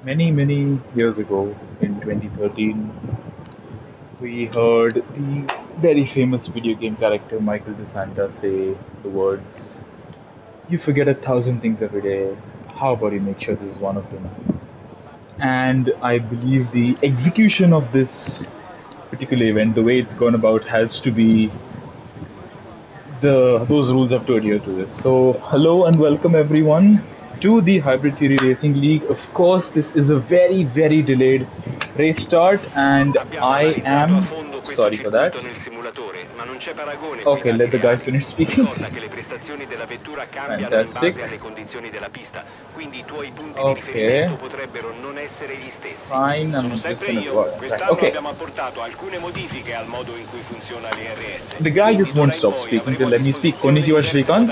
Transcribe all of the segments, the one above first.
Many years ago, in 2013, we heard the very famous video game character Michael DeSanta say the words, "You forget 1,000 things every day. How about you make sure this is one of them?" And I believe the execution of this particular event, the way it's gone about, has to be those rules have to adhere to this. So, hello and welcome everyone to the Hybrid Theory Racing League. Of course, this is a very delayed race start, and I am sorry for that. Okay, let the guy finish speaking. Fantastic. Okay. Fine, I'm just gonna go out and track. Okay. The guy just won't stop speaking till let me speak. Konnichiwa Shrikant.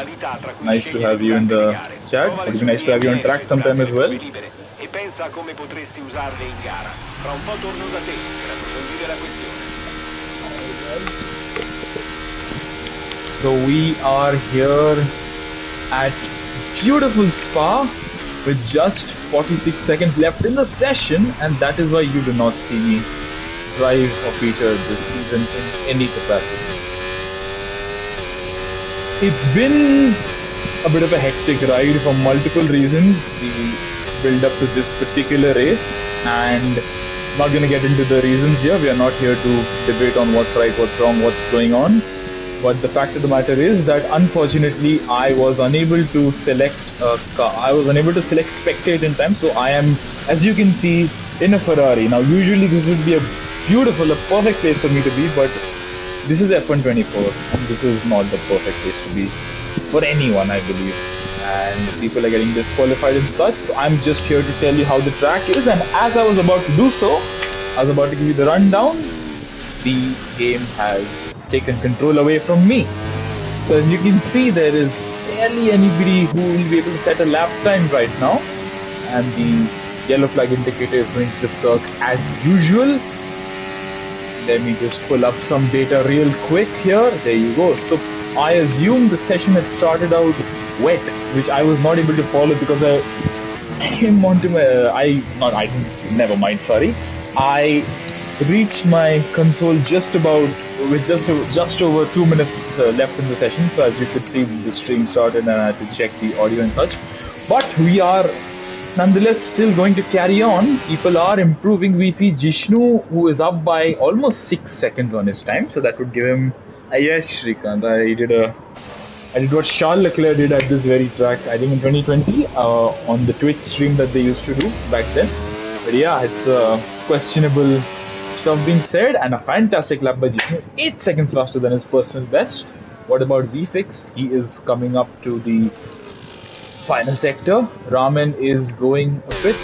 Nice to have you in the chat. It would be nice to have you on track sometime as well. So we are here at beautiful Spa with just 46 seconds left in the session, and that is why you do not see me drive or feature this season in any capacity. It's been a bit of a hectic ride for multiple reasons, the build up to this particular race, and I'm not going to get into the reasons here. We are not here to debate on what's right, what's wrong, what's going on. But the fact of the matter is that unfortunately I was unable to select a car. I was unable to select spectate in time, so I am, as you can see, in a Ferrari. Now usually this would be a perfect place for me to be, but this is F124 and this is not the perfect place to be for anyone, I believe. And people are getting disqualified and such, so I'm just here to tell you how the track is, and as I was about to do so, I was about to give you the rundown. The game has taken control away from me. So as you can see, there is barely anybody who will be able to set a lap time right now, and the yellow flag indicator is going to circle as usual. Let me just pull up some data real quick here. There you go. So I assume the session had started out wet, which I was not able to follow because I came onto my never mind, sorry. I reached my console just about with just over 2 minutes left in the session. So as you could see, the stream started and I had to check the audio and such. But we are nonetheless still going to carry on. People are improving. We see Jishnu, who is up by almost 6 seconds on his time, so that would give him yes, Shrikant. I did what Charles Leclerc did at this very track, I think in 2020, on the Twitch stream that they used to do back then. But yeah, it's questionable stuff being said, and a fantastic lap by Jishnu, 8 seconds faster than his personal best. What about VFix? He is coming up to the final sector. Raman is going a bit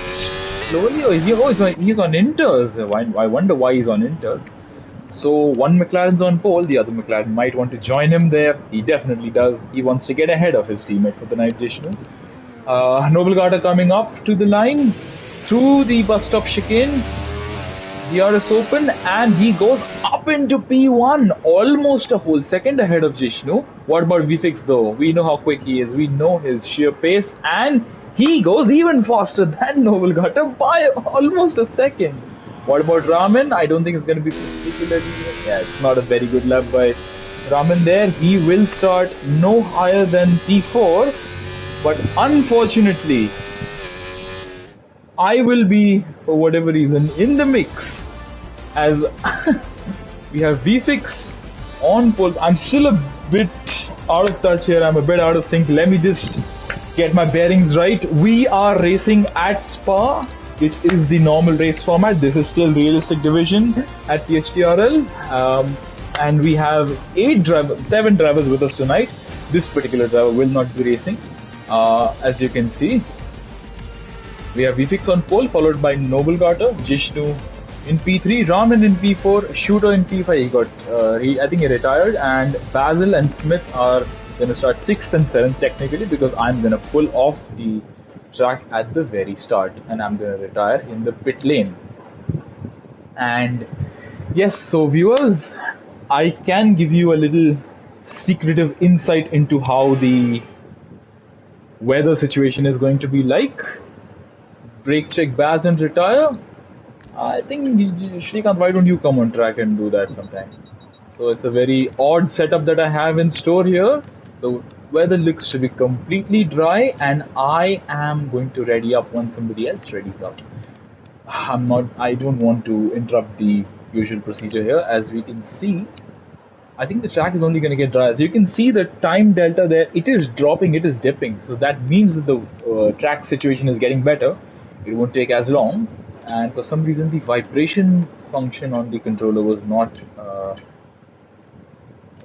slowly, or he's on inters. I wonder why he's on inters. So one McLaren's on pole, the other McLaren might want to join him there. He definitely does. He wants to get ahead of his teammate for the night, Jishnu. Noble Gata coming up to the line through the bus stop chicane. DRS open, and he goes up into P1, almost a whole second ahead of Jishnu. What about VFix though? We know how quick he is, we know his sheer pace, and he goes even faster than Noble Gata by almost a second. What about Raman? I don't think it's going to be particularly... Yeah, it's not a very good lap by Raman there. He will start no higher than P4, but unfortunately, I will be, for whatever reason, in the mix, as we have VFix on pole. I'm still a bit out of touch here, I'm a bit out of sync. Let me just get my bearings right. We are racing at Spa, which is the normal race format. This is still realistic division at THTRL, and we have 7 drivers with us tonight. This particular driver will not be racing, as you can see. We have VFix on pole, followed by Noble Gata, Jishnu in P3, Raman in P4, Shooter in P5. I think he retired, and Basil and Smith are going to start 6th and 7th technically, because I'm going to pull off the track at the very start and I'm going to retire in the pit lane. And yes, so viewers, I can give you a little secretive insight into how the weather situation is going to be like. brake check Baz and retire. I think Shrikant, why don't you come on track and do that sometime? So it's a very odd setup that I have in store here. The weather looks to be completely dry, and I am going to ready up once somebody else readies up. I don't want to interrupt the usual procedure here. As we can see, I think the track is only going to get dry. As you can see, the time delta there, it is dropping, it is dipping. So that means that the track situation is getting better. It won't take as long. And for some reason, the vibration function on the controller was not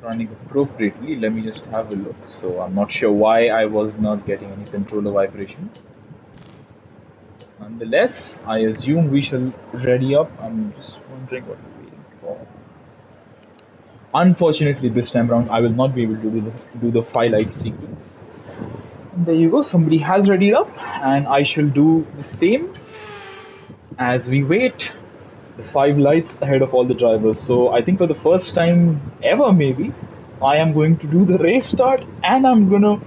running appropriately. Let me just have a look. So I'm not sure why I was not getting any controller vibration. Nonetheless, I assume we shall ready up. I'm just wondering what we're waiting for. Unfortunately, this time around, I will not be able to do the 5 light sequence. And there you go. Somebody has readied up, and I shall do the same as we wait. The 5 lights ahead of all the drivers. So I think for the first time ever, maybe, I am going to do the race start, and I'm gonna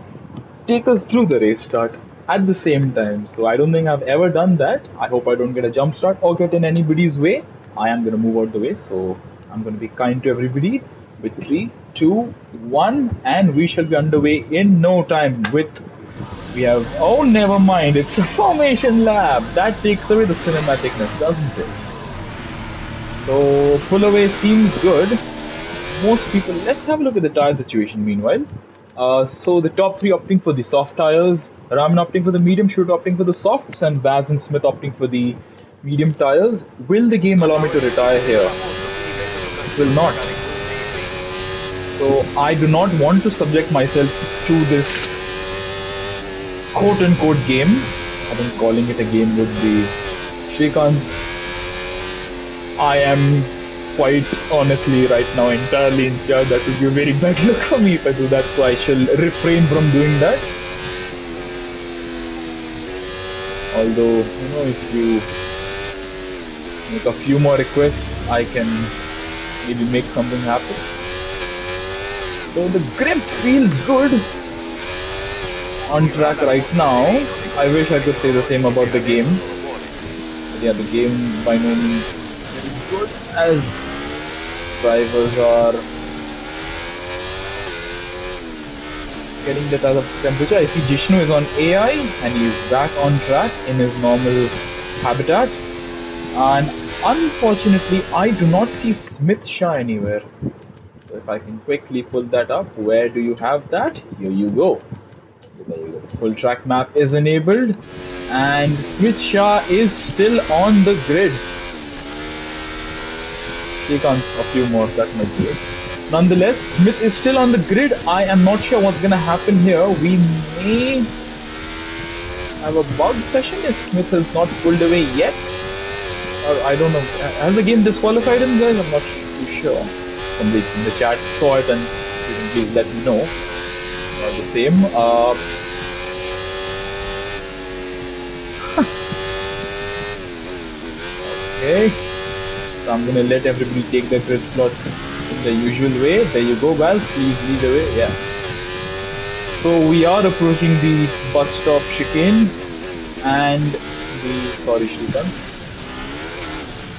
take us through the race start at the same time. So I don't think I've ever done that. I hope I don't get a jump start or get in anybody's way. I am gonna move out the way, so I'm gonna be kind to everybody with 3, 2, 1, and we shall be underway in no time we have, oh never mind, it's a formation lap. That takes away the cinematicness, doesn't it? So pull away seems good. Most people, let's have a look at the tire situation meanwhile. So the top 3 opting for the soft tires, Raman opting for the medium, Shoot opting for the softs, and Baz and Smith opting for the medium tires. Will the game allow me to retire here? It will not. So I do not want to subject myself to this quote-unquote game. I think calling it a game would be Shrikant. I am quite honestly right now entirely in charge. That would be a very bad look for me if I do that, so I shall refrain from doing that. Although, you know, if you make a few more requests, I can maybe make something happen. So the grip feels good on track right now. I wish I could say the same about the game. But yeah, the game by no means is good as drivers are getting the type of temperature. I see Jishnu is on AI and he is back on track in his normal habitat. And unfortunately, I do not see Smith Shah anywhere. So if I can quickly pull that up, where do you have that? Here you go. There you go. Full track map is enabled, and Smith Shah is still on the grid. Take on a few more, that might be it. Nonetheless, Smith is still on the grid. I am not sure what's gonna happen here. We may have a bug session if Smith has not pulled away yet. Or I don't know. Has the game disqualified him, guys? I'm not too sure. Somebody in the chat saw it and you can please let me know. The same. Okay. So I'm gonna let everybody take their grid slots in the usual way. There you go, guys. Please lead the way. Yeah. So we are approaching the bus stop chicane and the sorry, Shrikant.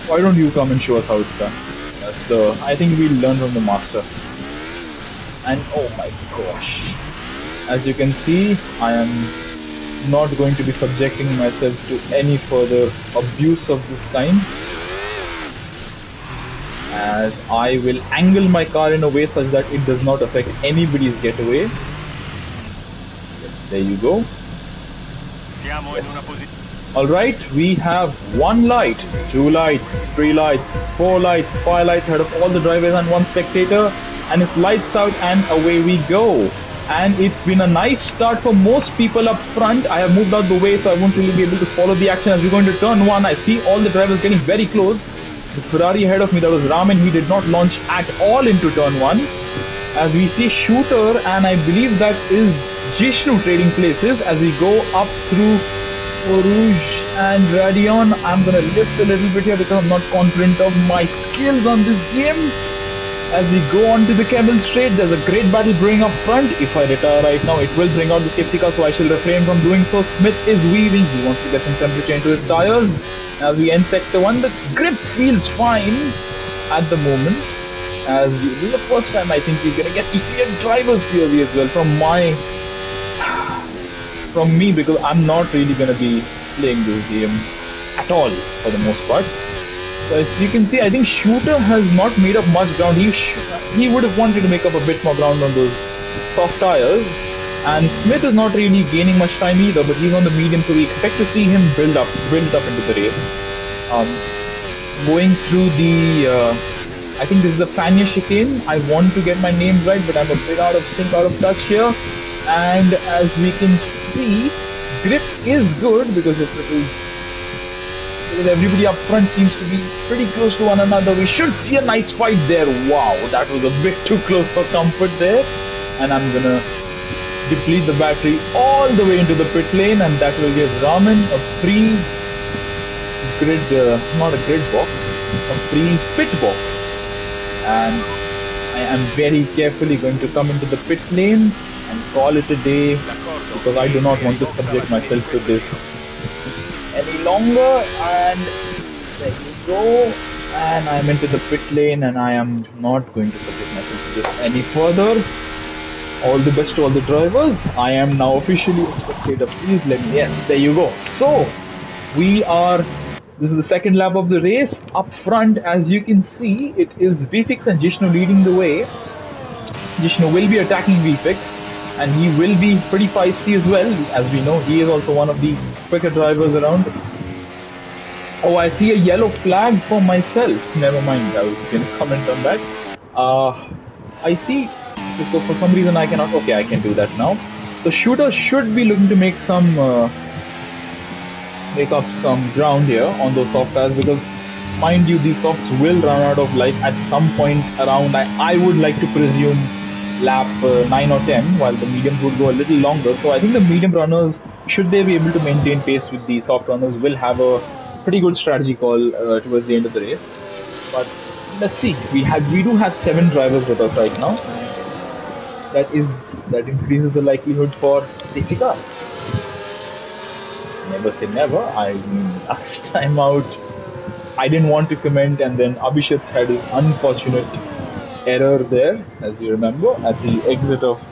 Why don't you come and show us how it's done? That's the. I think we'll learn from the master. And oh my gosh. As you can see, I am not going to be subjecting myself to any further abuse of this kind, as I will angle my car in a way such that it does not affect anybody's getaway. Yes, there you go. Yes. Alright, we have 1 light, 2 lights, 3 lights, 4 lights, 5 lights ahead of all the drivers and 1 spectator, and it's lights out and away we go. And it's been a nice start for most people up front. I have moved out the way so I won't really be able to follow the action. As we go into turn 1, I see all the drivers getting very close. The Ferrari ahead of me, that was Raman, he did not launch at all into turn 1. As we see Shooter, and I believe that is Jishnu trading places as we go up through Rouge and Radion. I'm gonna lift a little bit here because I'm not confident of my skills on this game. As we go on to the Camel Straight, there's a great battle brewing up front. If I retire right now, it will bring out the safety car, so I shall refrain from doing so. Smith is weaving. He wants to get some temperature into his tires. As we end Sector 1, the grip feels fine at the moment. As this is the first time I think we're going to get to see a driver's POV as well from me, because I'm not really going to be playing this game at all for the most part. So as you can see, I think Shooter has not made up much ground. He would have wanted to make up a bit more ground on those soft tires. And Smith is not really gaining much time either, but he's on the medium, so we expect to see him build up into the race. Going through the, I think this is the Fania chicane. I want to get my names right, but I'm a bit out of sync, out of touch here. And as we can see, grip is good because everybody up front seems to be pretty close to one another. We should see a nice fight there. Wow, that was a bit too close for comfort there. And I'm gonna deplete the battery all the way into the pit lane, and that will give Raman a free grid, not a grid box, a free pit box. And I am very carefully going to come into the pit lane and call it a day, because I do not want to subject myself to this any longer. And there you go, and I'm into the pit lane, and I am not going to subject myself to this any further. All the best to all the drivers. I am now officially a spectator. Please let me, yes, there you go. So this is the second lap of the race. Up front, as you can see, it is VFix and Jishnu leading the way. Jishnu will be attacking VFix, and he will be pretty feisty as well. As we know, he is also one of the quicker drivers around. Oh, I see a yellow flag for myself. Never mind, I was going to comment on that. I see, so for some reason I cannot, okay, I can do that now. The Shooter should be looking to make up some ground here on those soft tires, because mind you, these softs will run out of life at some point around, I would like to presume, lap 9 or 10, while the mediums would go a little longer. So I think the medium runners, should they be able to maintain pace with the soft runners, will have a pretty good strategy call towards the end of the race. But let's see, we do have 7 drivers with us right now. That increases the likelihood for safety car. Never say never. I mean, last time out, I didn't want to comment, and then Abhishek had an unfortunate error there, as you remember, at the exit of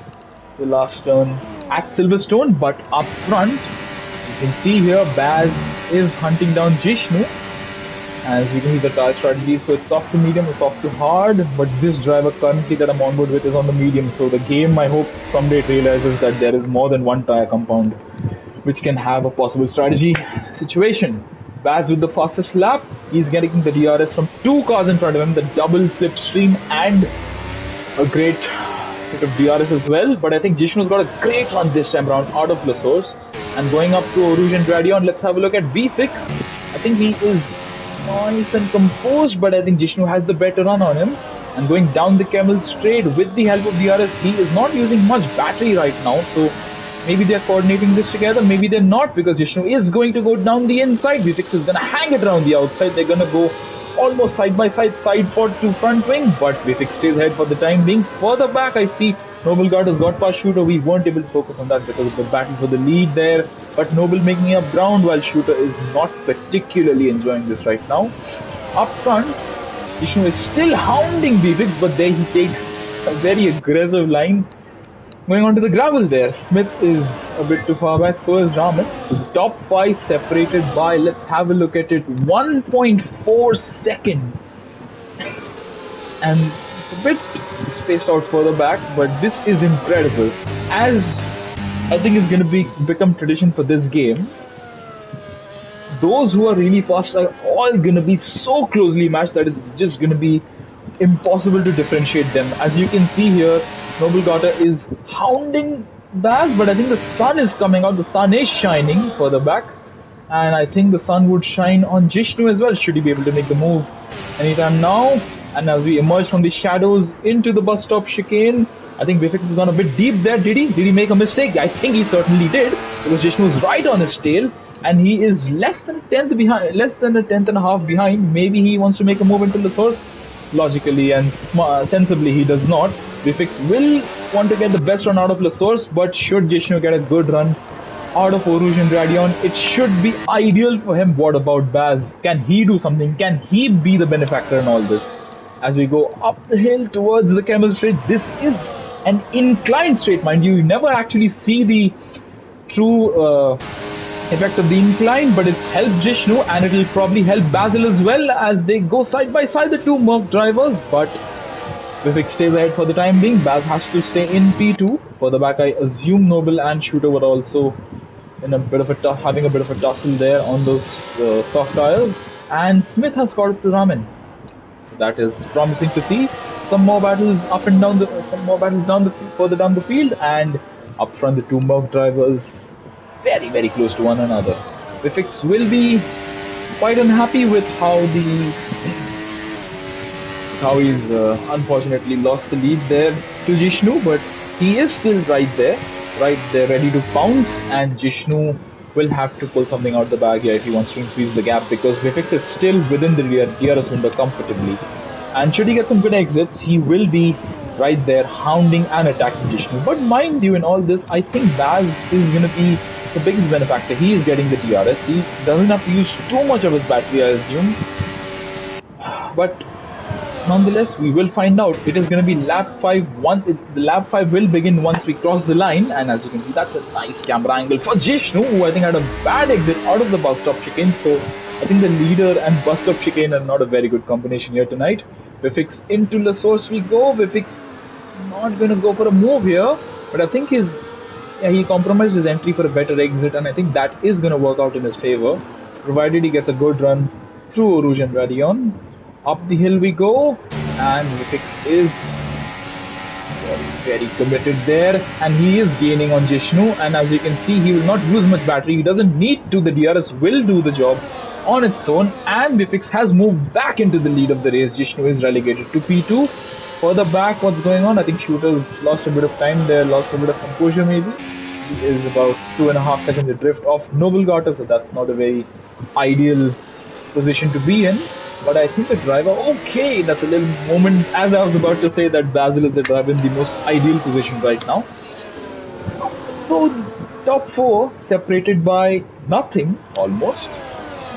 the last turn at Silverstone. But up front, you can see here, Baz is hunting down Jishnu. As you can see, the tire strategy, so it's soft to medium, it's soft to hard, but this driver currently that I'm on board with is on the medium, so the game, I hope someday it realizes that there is more than one tire compound which can have a possible strategy situation. Baz with the fastest lap, he's getting the DRS from 2 cars in front of him, the double slipstream and a great bit of DRS as well. But I think Jishnu's got a great run this time around out of La Source. And going up through Rouge and Radion, let's have a look at VFix. I think he is nice and composed, but I think Jishnu has the better run on him. And going down the Camel Straight with the help of DRS, he is not using much battery right now, so maybe they're coordinating this together, maybe they're not, because Jishnu is going to go down the inside. VFix is going to hang it around the outside. They're going to go almost side by side, side pod to front wing, but VFix stays ahead for the time being. Further back, I see Noble Guard has got past Shooter. We weren't able to focus on that because of the battle for the lead there, but Noble making up ground while Shooter is not particularly enjoying this right now. Up front, Jishnu is still hounding VFix, but there he takes a very aggressive line. Going on to the gravel there, Smith is a bit too far back, so is Raman. So the top 5 separated by, let's have a look at it, 1.4 seconds. And it's a bit spaced out further back, but this is incredible. As I think is going to become tradition for this game, those who are really fast are all going to be so closely matched that it's just going to be impossible to differentiate them. As you can see here, Noble Gata is hounding Baz, but I think the sun is coming out. The sun is shining further back, and I think the sun would shine on Jishnu as well, should he be able to make the move anytime now. And as we emerge from the shadows into the bus stop chicane, I think VFX has gone a bit deep there. Did he make a mistake? I think he certainly did, because Jishnu is right on his tail, and he is less than a tenth and a half behind. Maybe he wants to make a move into the source. logically and sensibly he does not. Vifix will want to get the best run out of Lasource, but should Jishnu get a good run out of Oruj and Radion, it should be ideal for him. What about Baz? Can he do something? Can he be the benefactor in all this? As we go up the hill towards the Camel Straight, this is an inclined straight, mind you. You never actually see the true effect of the incline, but it's helped Jishnu and it'll probably help Basil as well as they go side by side, the two Merc drivers. But Vivek stays ahead for the time being. Baz has to stay in P2. Further back, I assume Noble and Shooter were also in a bit of a having a bit of a tussle there on those soft tires. And Smith has caught up to Raman. So that is promising to see. Some more battles up and down further down the field, and up front the two Merc drivers very close to one another. Vifix will be quite unhappy with how he's unfortunately lost the lead there to Jishnu, but he is still right there ready to pounce, and Jishnu will have to pull something out the bag here if he wants to increase the gap, because Vifix is still within the DRS window comfortably, and should he get some good exits, he will be right there hounding and attacking Jishnu. But mind you, in all this, I think Baz is going to be the biggest benefactor. He is getting the DRS. He doesn't have to use too much of his battery, I assume. But nonetheless, we will find out. It is going to be lap 5. The lap 5 will begin once we cross the line. And as you can see, that's a nice camera angle for Jishnu, who I think had a bad exit out of the bus stop chicane. So I think the leader and bus stop chicane are not a very good combination here tonight. Vifix into the source we go. Vifix not going to go for a move here. But I think he compromised his entry for a better exit, and I think that is going to work out in his favor, provided he gets a good run through Oruj and Radion. Up the hill we go, and Vifix is very committed there, and he is gaining on Jishnu, and as you can see, he will not use much battery. He doesn't need to. The DRS will do the job on its own, and Vifix has moved back into the lead of the race. Jishnu is relegated to P2. Further back, what's going on? I think Shooter's lost a bit of time there, lost a bit of composure maybe. He is about 2.5 seconds adrift off Noble Garter, so that's not a very ideal position to be in. But I think the driver, okay, that's a little moment, as I was about to say that Basil is the driver in the most ideal position right now. So, top 4 separated by nothing, almost.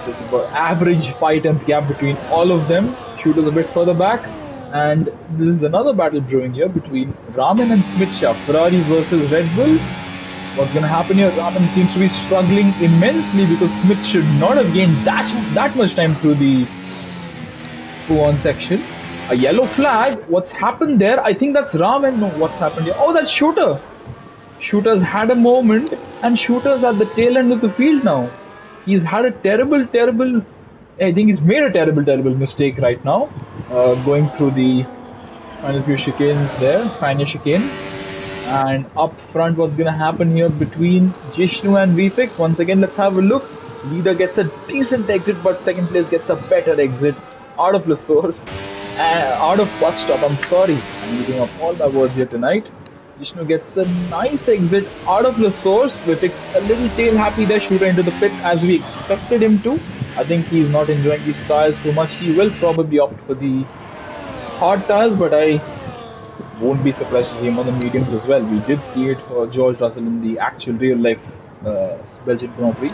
There's about average 5-10th gap between all of them. Shooter's a bit further back. And this is another battle brewing here between Raman and Smith. Ferrari versus Red Bull. What's going to happen here? Raman seems to be struggling immensely because Smith should not have gained that much time through the 2-on section. A yellow flag. What's happened there? I think that's Raman. No, what's happened here? Oh, that's Shooter. Shooter's had a moment, and Shooter's at the tail end of the field now. He's had a terrible I think he's made a terrible mistake right now, going through the final few chicanes there, final chicane. And up front, what's going to happen here between Jishnu and Vifix? Once again, let's have a look. Leader gets a decent exit, but second place gets a better exit out of Lasource, out of bus stop. I'm sorry, I'm using up all my words here tonight. Jishnu gets a nice exit out of Lasource. Vifix a little tail happy there, Shooter into the pit as we expected him to. I think he's not enjoying these tires too much. He will probably opt for the hard tires, but I won't be surprised to see him on the mediums as well. We did see it for George Russell in the actual real life Belgian Grand Prix.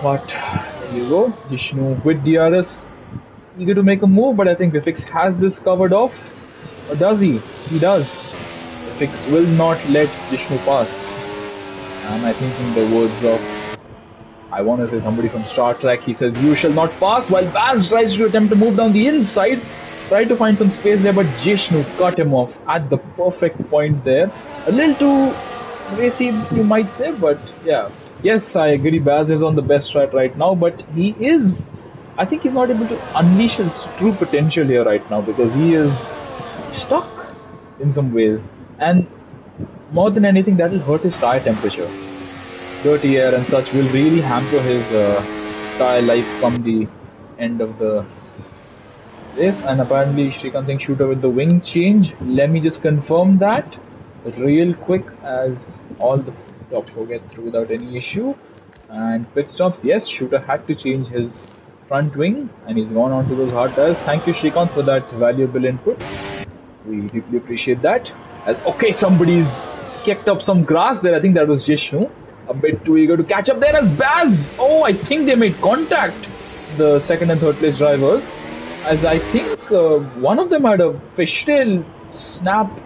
But there you go, Jishnu with DRS, eager to make a move, but I think Vifix has this covered off. Or does he? He does. Vifix will not let Jishnu pass. And I think in the words of, I want to say somebody from Star Trek, he says, "You shall not pass," while Baz tries to attempt to move down the inside, try to find some space there, but Jishnu cut him off at the perfect point there. A little too racy, you might say, but yeah. Yes, I agree, Baz is on the best track right now, but I think he's not able to unleash his true potential here right now, because he is stuck in some ways, and more than anything, that will hurt his tire temperature. Dirty air and such will really hamper his tire life come the end of the race. And apparently Shrikant Singh Shooter with the wing change. Let me just confirm that real quick, as all the top 4 get through without any issue. And pit stops, yes, Shooter had to change his front wing, and he's gone on to those hard tires. Thank you, Shrikant, for that valuable input. We deeply appreciate that. Okay, somebody's kicked up some grass there. I think that was Jishnu. A bit too eager to catch up there as Baz. Oh, I think they made contact, the second and third place drivers, as I think one of them had a fishtail snap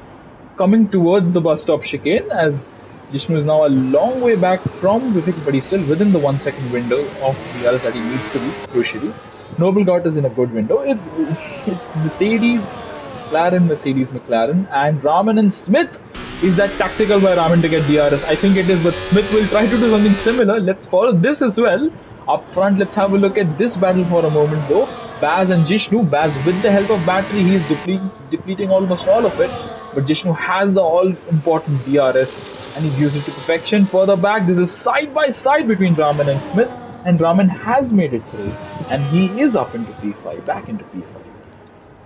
coming towards the bus stop chicane, as Jishnu is now a long way back from Vivek, but he's still within the 1 second window of the others that he needs to be, crucially. Noble Gott is in a good window. It's Mercedes, McLaren, and Raman and Smith. Is that tactical by Raman to get DRS? I think it is, but Smith will try to do something similar. Let's follow this as well. Up front, let's have a look at this battle for a moment though. Baz and Jishnu. Baz, with the help of battery, he's depleting almost all of it. But Jishnu has the all-important DRS and he's used it to perfection. Further back, this is side by side between Raman and Smith, and Raman has made it through, and he is up into P5, back into P5.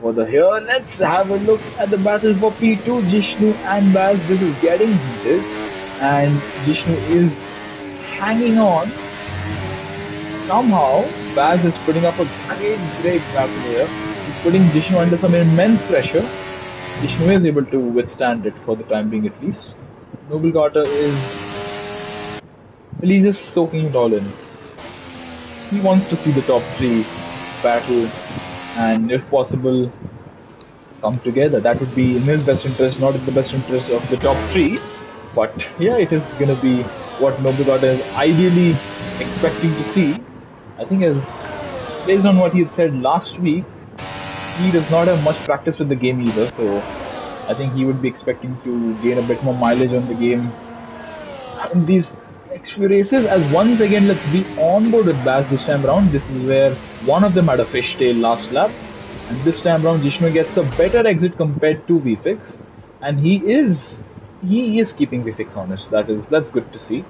Further here, let's have a look at the battle for P2. Jishnu and Baz. This is getting heated, and Jishnu is hanging on. Somehow, Baz is putting up a great battle here. He's putting Jishnu under some immense pressure. Jishnu is able to withstand it for the time being at least. Noble Gott is... well, he's just soaking it all in. He wants to see the top 3 battle and, if possible, come together. That would be in his best interest, not in the best interest of the top 3. But yeah, it is going to be what Noble Gott is ideally expecting to see. I think, as based on what he had said last week, he does not have much practice with the game either, so I think he would be expecting to gain a bit more mileage on the game in these next few races. As once again, let's be on board with Baz this time around. This is where one of them had a fishtail last lap, and this time around Jishnu gets a better exit compared to VFix, and he is keeping VFix honest. That's good to see.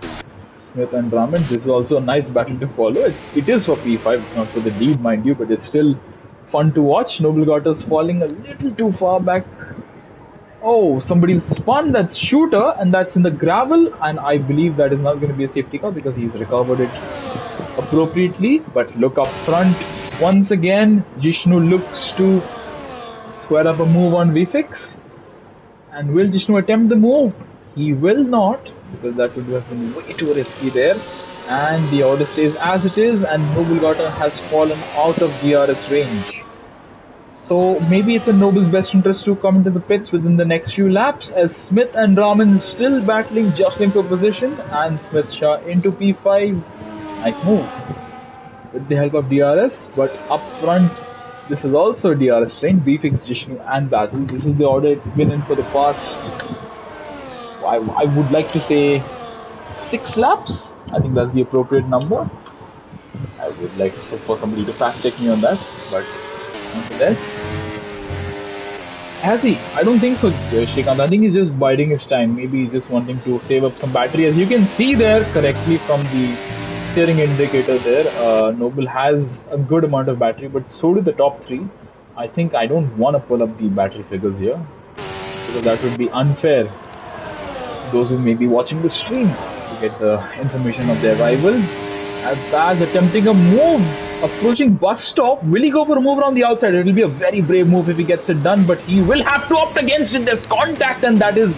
Smith and Raman, this is also a nice battle to follow. It is for P5, it's not for the lead, mind you, but it's still fun to watch. Noble Gott is falling a little too far back. Oh, somebody's spun. That's Shooter, and that's in the gravel, and I believe that is not going to be a safety car because he's recovered it appropriately. But look up front once again. Jishnu looks to square up a move on VFix, and will Jishnu attempt the move? He will not, because that would have been way too risky there. And the order stays as it is, and Noble Gott has fallen out of DRS range. So maybe it's in Noble's best interest to come into the pits within the next few laps, as Smith and Raman still battling, jostling for position, and Smith Shah into P5. Nice move with the help of DRS, but up front, this is also DRS train. VFix, Jishnu and Basil. This is the order it's been in for the past, I would like to say 6 laps. I think that's the appropriate number. I would like for somebody to fact check me on that, but nonetheless. Has he? I don't think so, Shrikant. I think he's just biding his time. Maybe he's just wanting to save up some battery. As you can see there correctly from the steering indicator there, Noble has a good amount of battery, but so do the top 3. I think I don't want to pull up the battery figures here, because that would be unfair to those who may be watching the stream to get the information of their rivals. As Baz attempting a move, approaching bus stop. Will he go for a move around the outside? It will be a very brave move if he gets it done, but he will have to opt against it. There's contact, and that is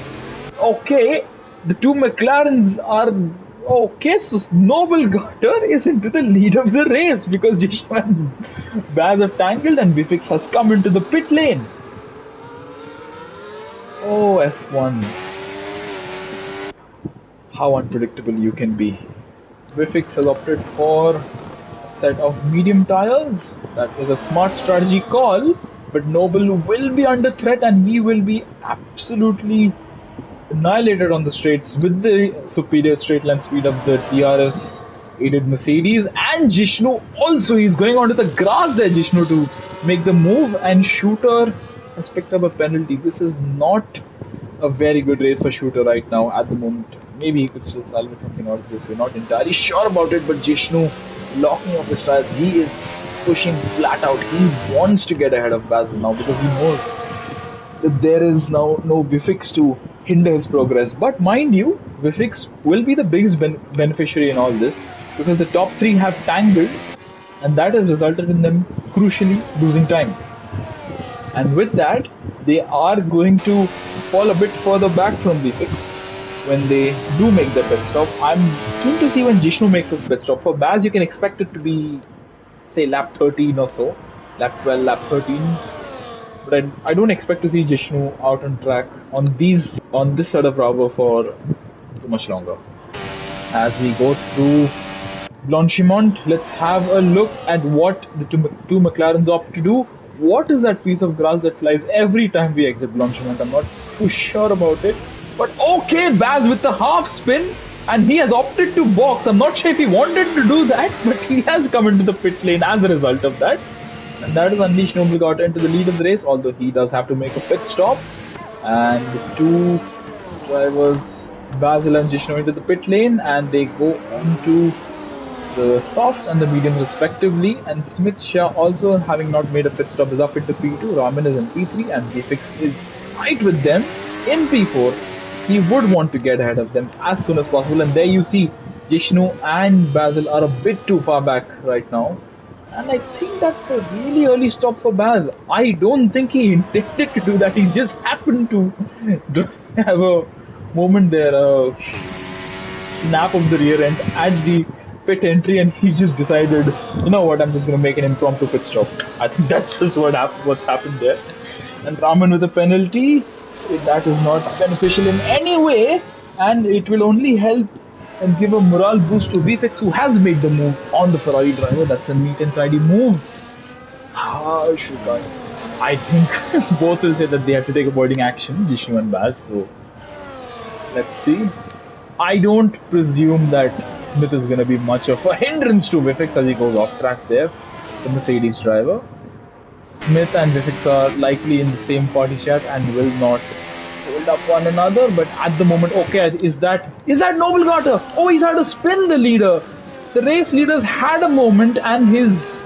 okay. The 2 McLarens are okay. So Noble Gott is into the lead of the race because Jishnu and Baz have tangled, and VFix has come into the pit lane. Oh, F1. How unpredictable you can be. VFix has opted for a set of medium tires. That was a smart strategy call, but Noble will be under threat and he will be absolutely annihilated on the straights with the superior straight line speed of the DRS aided Mercedes. And Jishnu also, he's going onto the grass there, Jishnu, to make the move, and Shooter has picked up a penalty. This is not a very good race for Shooter right now at the moment. Maybe he could still salvage something out of this. We're not entirely sure about it, but Jishnu locking off his tires, he is pushing flat out. He wants to get ahead of Basil now because he knows that there is now no VFix to hinder his progress. But mind you, VFix will be the biggest beneficiary in all this because the top 3 have tangled and that has resulted in them crucially losing time. And with that, they are going to fall a bit further back from the fix when they do make the pit stop. I'm keen to see when Jishnu makes his pit stop. For Baz, you can expect it to be, say, lap 13 or so, lap 12, lap 13. But I don't expect to see Jishnu out on track on this side of Bravo for too much longer. As we go through Blanchimont, let's have a look at what the two McLarens opt to do. What is that piece of grass that flies every time we exit Blanchimont? I'm not too sure about it. But okay, Baz with the half spin, and he has opted to box. I'm not sure if he wanted to do that, but he has come into the pit lane as a result of that. And that has unleashed Noblegata into the lead of the race, although he does have to make a pit stop. And the two drivers, Basil and Jishnu, into the pit lane, and they go on to the softs and the mediums respectively. And Smith Shah, also having not made a pit stop, is up into P2. Raman is in P3, and Vfix is right with them in P4. He would want to get ahead of them as soon as possible, and there you see Jishnu and Basil are a bit too far back right now. And I think that's a really early stop for Baz. I don't think he intended to do that. He just happened to have a moment there, a snap of the rear end at the pit entry, and he just decided, you know what, I'm just going to make an impromptu pit stop. I think that's just what's happened there. And Raman with a penalty, that is not beneficial in any way, and it will only help and give a morale boost to Vfix, who has made the move on the Ferrari driver. That's a neat and tidy move. I think both will say that they have to take avoiding action, Jishnu and Baz. So let's see. I don't presume that Smith is going to be much of a hindrance to Vfix as he goes off track there, the Mercedes driver. Smith and Vfix are likely in the same party chat and will not hold up one another, but at the moment, okay, is that Noblegata? Oh, he's had to spin the leader. The race leader's had a moment, and his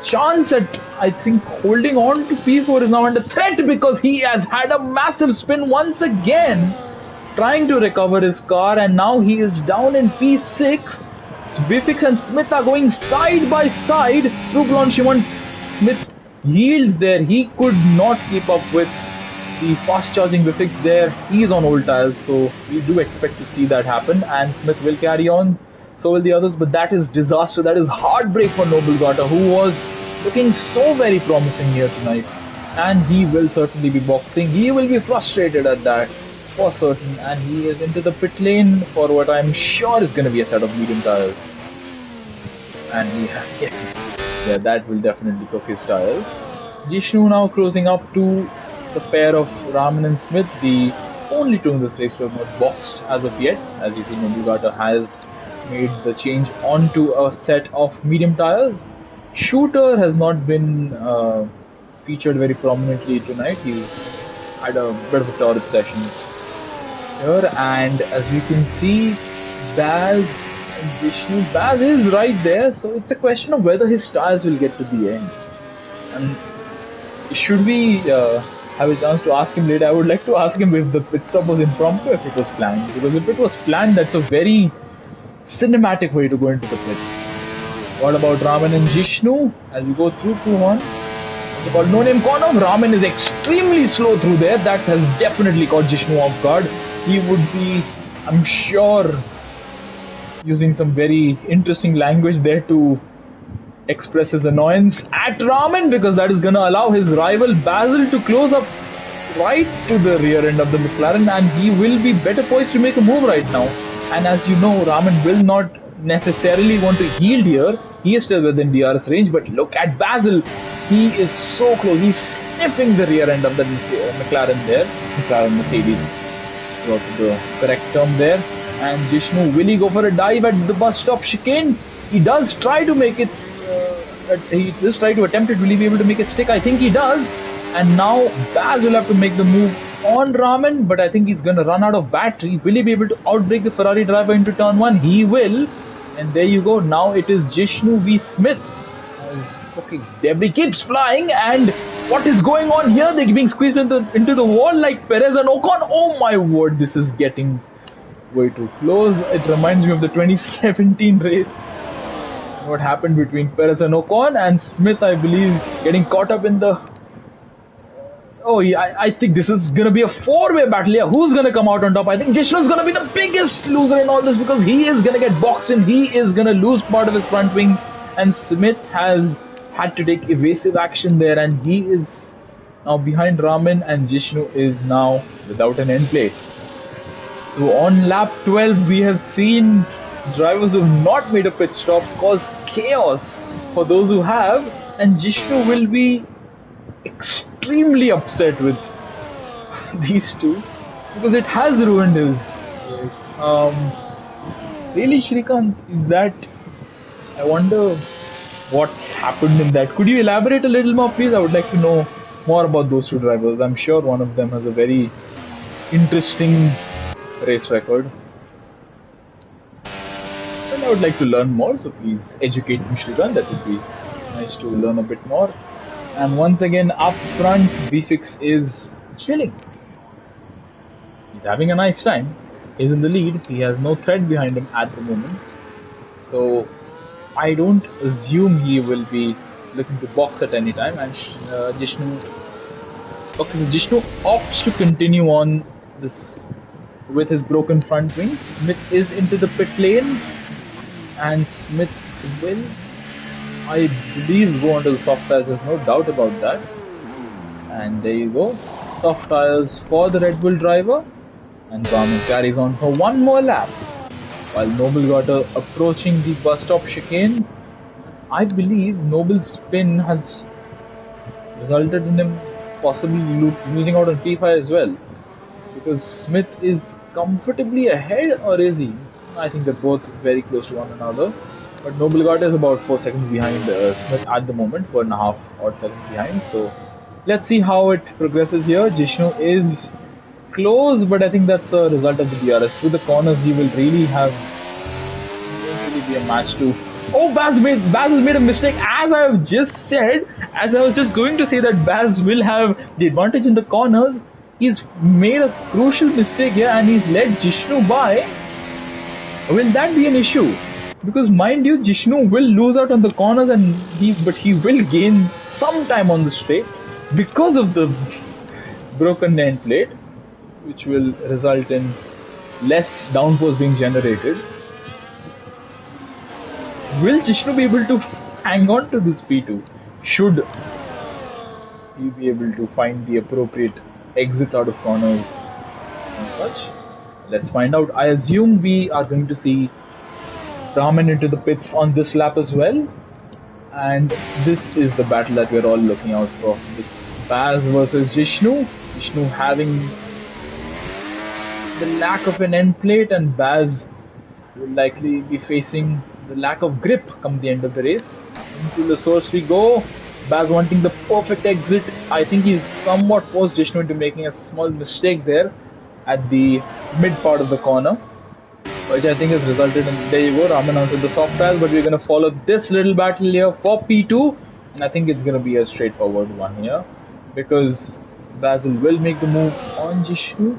chance at, I think, holding on to P4 is now under threat because he has had a massive spin once again, trying to recover his car, and now he is down in P6. Vfix and Smith are going side by side through Blanchimont. Smith yields there. He could not keep up with the fast charging Vfix there. He is on old tires, so we do expect to see that happen, and Smith will carry on. So will the others, but that is disaster. That is heartbreak for Noblegata, who was looking so very promising here tonight, and he will certainly be boxing. He will be frustrated at that for certain, and he is into the pit lane for what I'm sure is going to be a set of medium tires, and yeah, that will definitely cook his tires. Jishnu now closing up to the pair of Raman and Smith, the only two in this race to have not boxed as of yet. As you see, Noblegata has made the change onto a set of medium tires. Shooter has not been featured very prominently tonight. He's had a bit of a torrid session here, and as we can see, Baz and Vishnu, Baz is right there, so it's a question of whether his tires will get to the end. And should we have a chance to ask him later, I would like to ask him if the pit stop was impromptu, if it was planned. Because if it was planned, that's a very cinematic way to go into the pit. What about Raman and Jishnu as we go through Q1? It's about no name corner. Raman is extremely slow through there. That has definitely caught Jishnu off guard. He would be, I'm sure, using some very interesting language there to express his annoyance at Raman, because that is going to allow his rival Basil to close up right to the rear end of the McLaren, and he will be better poised to make a move right now. And as you know, Raman will not necessarily want to yield here. He is still within DRS range, but look at Basil. He is so close. He's sniffing the rear end of the McLaren there. McLaren Mercedes. Got the correct term there. And Jishnu, will he go for a dive at the bus stop chicane? He does try to make it. He does try to attempt it. Will he be able to make it stick? I think he does. And now Baz will have to make the move on Raman, but I think he's going to run out of battery. Will he be able to outbrake the Ferrari driver into turn 1? He will. And there you go. Now it is Jishnu v Smith. Okay, debris keeps flying, and what is going on here? They're being squeezed into the wall like Perez and Ocon. Oh my word, this is getting way too close. It reminds me of the 2017 race what happened between Perez and Ocon, and Smith, I believe, getting caught up in the... Oh, yeah, I think this is going to be a four-way battle here. Who's going to come out on top? I think Jishnu is going to be the biggest loser in all this because he is going to get boxed in. He is going to lose part of his front wing, and Smith has had to take evasive action there, and he is now behind Raman, and Jishnu is now without an end plate. So on lap 12, we have seen drivers who have not made a pit stop cause chaos for those who have, and Jishnu will be extremely upset with these two because it has ruined his race. Really, Shrikant, is that... I wonder what's happened in that. Could you elaborate a little more, please? I would like to know more about those two drivers. I'm sure one of them has a very interesting race record. And I would like to learn more, so please educate me, Shrikant. That would be nice to learn a bit more. And once again, up front, Bfix is chilling. He's having a nice time. He's in the lead. He has no threat behind him at the moment. So I don't assume he will be looking to box at any time. And Jishnu... Okay, so Jishnu opts to continue on this with his broken front wings. Smith is into the pit lane. And Smith will... I believe go onto the soft tires, there's no doubt about that. And there you go, soft tires for the Red Bull driver, and Raman carries on for one more lap. While Noble got approaching the bus stop chicane, I believe Noble's spin has resulted in him possibly losing out on P5 as well. Because Smith is comfortably ahead, or is he? I think they're both very close to one another. But Noble Gata is about 4 seconds behind Smith at the moment, 4.5 odd seconds behind. So let's see how it progresses here. Jishnu is close, but I think that's a result of the DRS. Through the corners, he will really have... won't really be a match to... Oh, Baz has made a mistake. As I have just said, as I was just going to say that Baz will have the advantage in the corners, he's made a crucial mistake here and he's led Jishnu by. Will that be an issue? Because mind you, Jishnu will lose out on the corners, but he will gain some time on the straights because of the broken end plate, which will result in less downforce being generated. Will Jishnu be able to hang on to this P2? Should he be able to find the appropriate exits out of corners and such? Let's find out. I assume we are going to see Raman into the pits on this lap as well, and this is the battle that we're all looking out for. It's Baz versus Jishnu. Jishnu having the lack of an end plate, and Baz will likely be facing the lack of grip come the end of the race. Into the source we go. Baz wanting the perfect exit. I think he's somewhat forced Jishnu into making a small mistake there at the mid part of the corner, which I think has resulted in, there you go, Raman onto the soft tires, but we're going to follow this little battle here for P2, and I think it's going to be a straightforward one here, because Basil will make the move on Jishnu,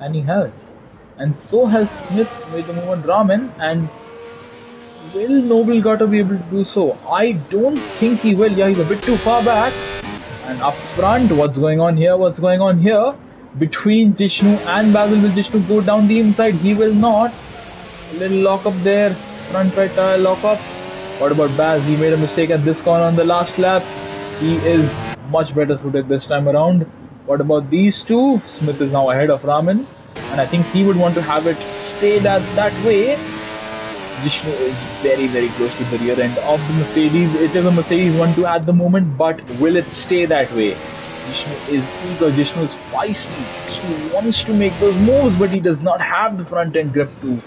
and he has, and so has Smith made the move on Raman, and will Noble Gata be able to do so? I don't think he will. Yeah, he's a bit too far back, and up front, what's going on here? Between Jishnu and Basil, will Jishnu go down the inside? He will not. A little lock up there, front right tire lock up. What about Baz? He made a mistake at this corner on the last lap. He is much better suited this time around. What about these two? Smith is now ahead of Raman, and I think he would want to have it stay that way. Jishnu is very, very close to the rear end of the Mercedes. It is a Mercedes 1-2 at the moment, but will it stay that way? Jishnu is eager, Jishnu is feisty, Jishnu wants to make those moves, but he does not have the front end grip to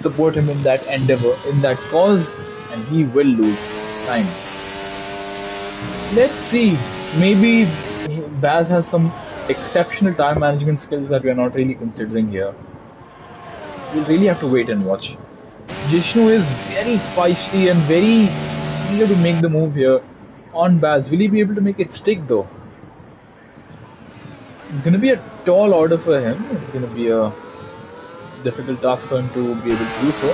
support him in that endeavor, in that cause, and he will lose time. Let's see, maybe Baz has some exceptional time management skills that we are not really considering here. We'll really have to wait and watch. Jishnu is very feisty and very eager to make the move here on Baz. Will he be able to make it stick though? It's going to be a tall order for him. It's going to be a difficult task for him to be able to do so.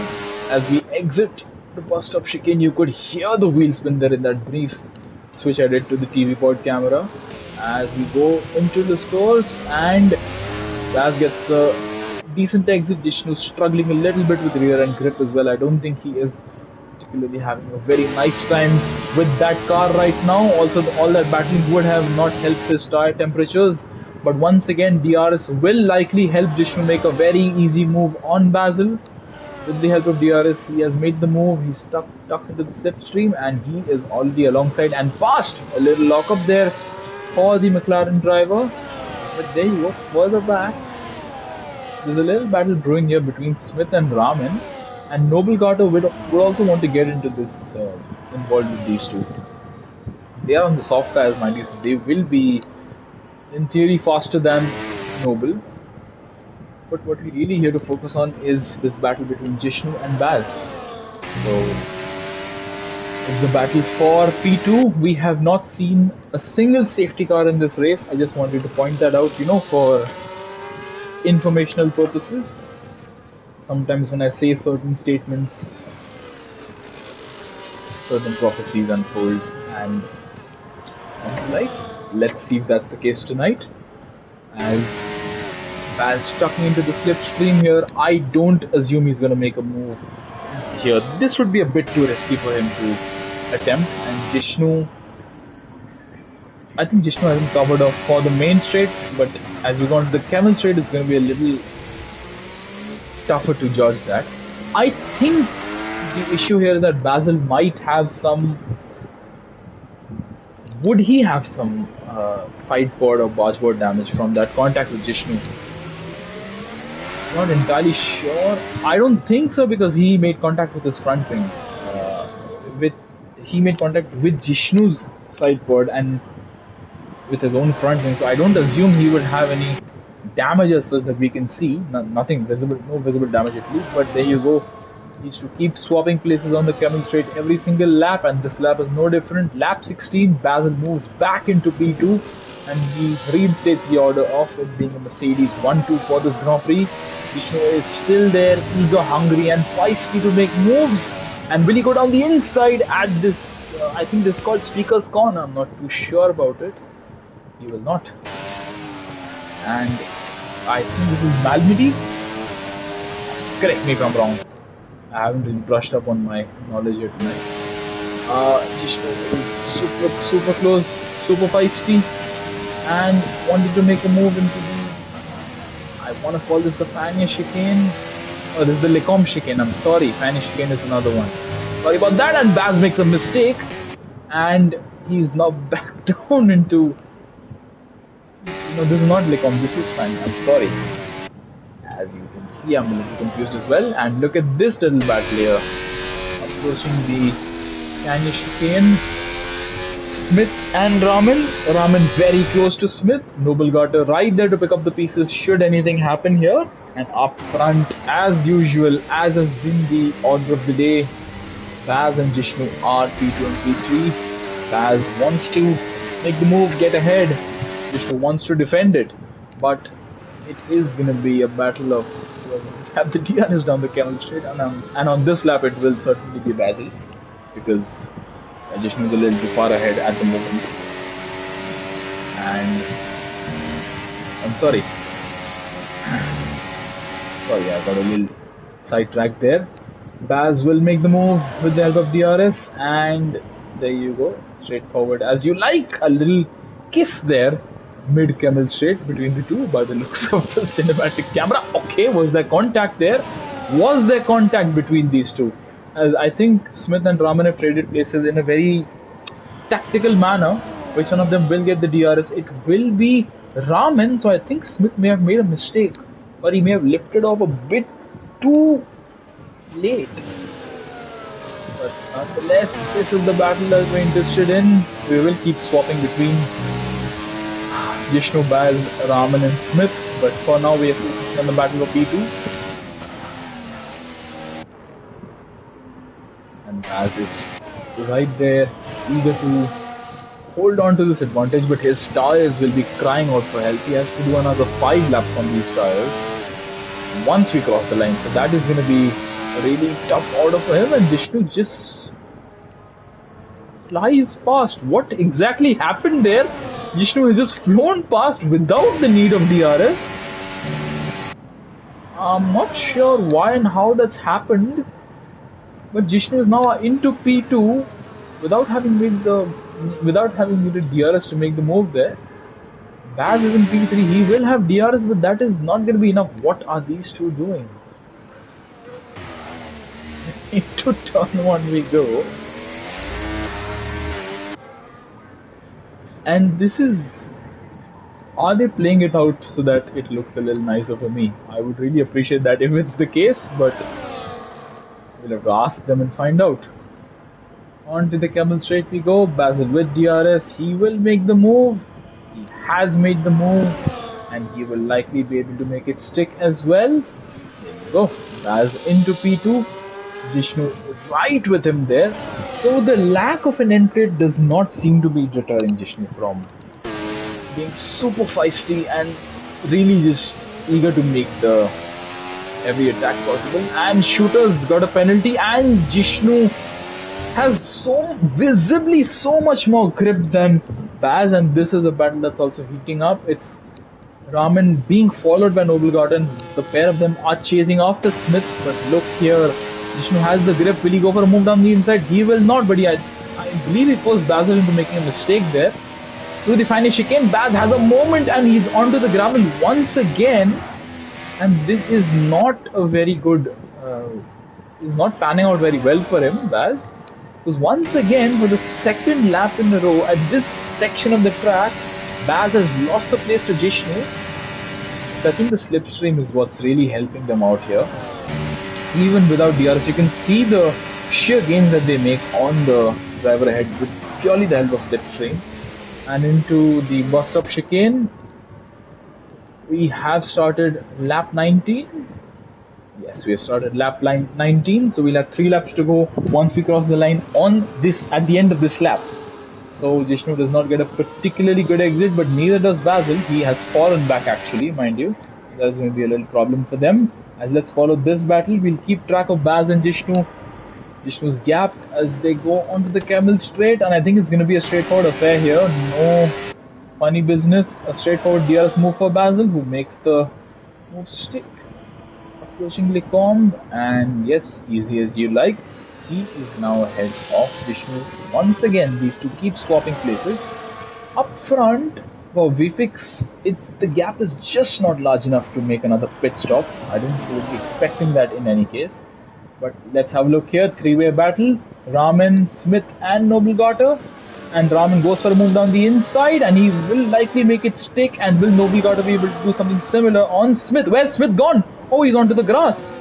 As we exit the bus stop chicane. You could hear the wheel spin there in that brief switch I did to the TV pod camera. As we go into the source, and Baz gets a decent exit. Jishnu struggling a little bit with rear end grip as well. I don't think he is particularly having a very nice time with that car right now. Also, all that battling would have not helped his tire temperatures. But once again, DRS will likely help Jishnu make a very easy move on Basil. With the help of DRS, he has made the move. He's tucks into the slipstream, and he is already alongside and past. A little lock up there for the McLaren driver. But there you go, further back. There's a little battle brewing here between Smith and Raman. And Noble Carter would also want to get into this, involved with these two. They are on the soft tires, mind you, so they will be, in theory, faster than Noble. But what we're really here to focus on is this battle between Jishnu and Baz. So, it's the battle for P2. We have not seen a single safety car in this race. I just wanted to point that out, for informational purposes. Sometimes when I say certain statements, certain prophecies unfold, and let's see if that's the case tonight. As Baz tucking into the slipstream here, I don't assume he's going to make a move here. This would be a bit too risky for him to attempt, and I think Jishnu hasn't covered off for the main straight, but as we go into the Camel straight, it's going to be a little tougher to judge that. I think the issue here is that Basil might have some. Would he have some side pod or bargeboard damage from that contact with Jishnu? Not entirely sure. I don't think so, because he made contact with his front wing. He made contact with Jishnu's side pod and with his own front wing. So I don't assume he would have any damage as such that we can see. Nothing visible, no visible damage at least. But there you go. He needs to keep swapping places on the Camel straight every single lap, and this lap is no different. Lap 16, Basil moves back into P2, and he reinstates the order of it being a Mercedes 1-2 for this Grand Prix. Vishnu is still there, eager, hungry, and feisty to make moves. And will he go down the inside at this? I think this is called Speaker's Corner. I'm not too sure about it. He will not. And I think this is Malmedy. Correct me if I'm wrong. I haven't really brushed up on my knowledge here tonight. Jishnu is super close, super feisty, and wanted to make a move into the, I want to call this the Fania chicane. Oh, this is the Lecombe chicane. I'm sorry, Fania chicane is another one. Sorry about that. And Baz makes a mistake, and he's now back down into. No, this is not Lecombe. This is Fania. I'm sorry. As you can see, I'm a little confused as well. And look at this little battle here. Approaching the Fania chicane. Smith and Raman. Raman very close to Smith. Noble Garter right there to pick up the pieces should anything happen here. And up front, as usual, as has been the order of the day, Baz and Jishnu are P2 and P3. Baz wants to make the move, get ahead. Jishnu wants to defend it. But it is going to be a battle of have the DRS down the Camel straight. And on this lap, it will certainly be Basil, because Jishnu is a little too far ahead at the moment. And I'm sorry. Sorry, I got a little sidetracked there. Baz will make the move with the help of DRS, and there you go, straightforward as you like. A little kiss there, mid Camel straight between the two by the looks of the cinematic camera. Okay, was there contact there? Was there contact between these two? As I think Smith and Raman have traded places in a very tactical manner. Which one of them will get the DRS? It will be Raman, so I think Smith may have made a mistake, or he may have lifted off a bit too late. But nonetheless, this is the battle that we're interested in. We will keep swapping between Jishnu, Baz, Raman and Smith, but for now we are focusing on the battle of P2. And Baz is right there, eager to hold on to this advantage, but his tires will be crying out for help. He has to do another 5 laps on these tires once we cross the line, so that is going to be a really tough order for him, and Vishnu just flies past. What exactly happened there? Vishnu has just flown past without the need of DRS. I'm not sure why and how that's happened, but Jishnu is now into P2 without having needed DRS to make the move there. Baz is in P3. He will have DRS, but that is not going to be enough. What are these two doing? Into turn 1 we go. And this is... Are they playing it out so that it looks a little nicer for me? I would really appreciate that if it's the case, but we'll have to ask them and find out. On to the camel straight we go. Basil with DRS. He will make the move. He has made the move. And he will likely be able to make it stick as well. There you go. Baz into P2. Jishnu right with him there. So the lack of an entry does not seem to be deterring Jishnu from being super feisty and really just eager to make the every attack possible. And Shooter's got a penalty, and Jishnu has so visibly so much more grip than Baz, and this is a battle that's also heating up. It's Raman being followed by Noble Garden. The pair of them are chasing after Smith, but look here, Jishnu has the grip. Will he go for a move down the inside? He will not, but I believe he forced Basil into making a mistake there. Through the final chicane, Baz has a moment and he's onto the gravel once again. And this is not a very good, is not panning out very well for him, Baz. Because once again, for the second lap in a row, at this section of the track, Baz has lost the place to Jishnu. So I think the slipstream is what's really helping them out here. Even without DRS, you can see the sheer gains that they make on the driver ahead with purely the help of slipstream. And into the bus stop chicane, we have started lap 19. Yes, we have started lap 19, so we'll have 3 laps to go once we cross the line on this at the end of this lap. So Jishnu does not get a particularly good exit, but neither does Basil. He has fallen back actually, mind you. There's going to be a little problem for them. As let's follow this battle, we'll keep track of Baz and Jishnu. Jishnu's gap as they go onto the camel straight, and I think it's going to be a straightforward affair here. No funny business. A straightforward DRS move for Basil, who makes the move stick. Approaching Lecombe, and yes, easy as you like. He is now ahead of Vishnu. Once again, these two keep swapping places. Up front, for Vfix, the gap is just not large enough to make another pit stop. I didn't really be expecting that in any case. But let's have a look here. 3-way battle. Raman, Smith and Noble Garter. And Raman goes for a move down the inside, and he will likely make it stick. And will Noble Garter be able to do something similar on Smith? Where's Smith gone? Oh, he's onto the grass.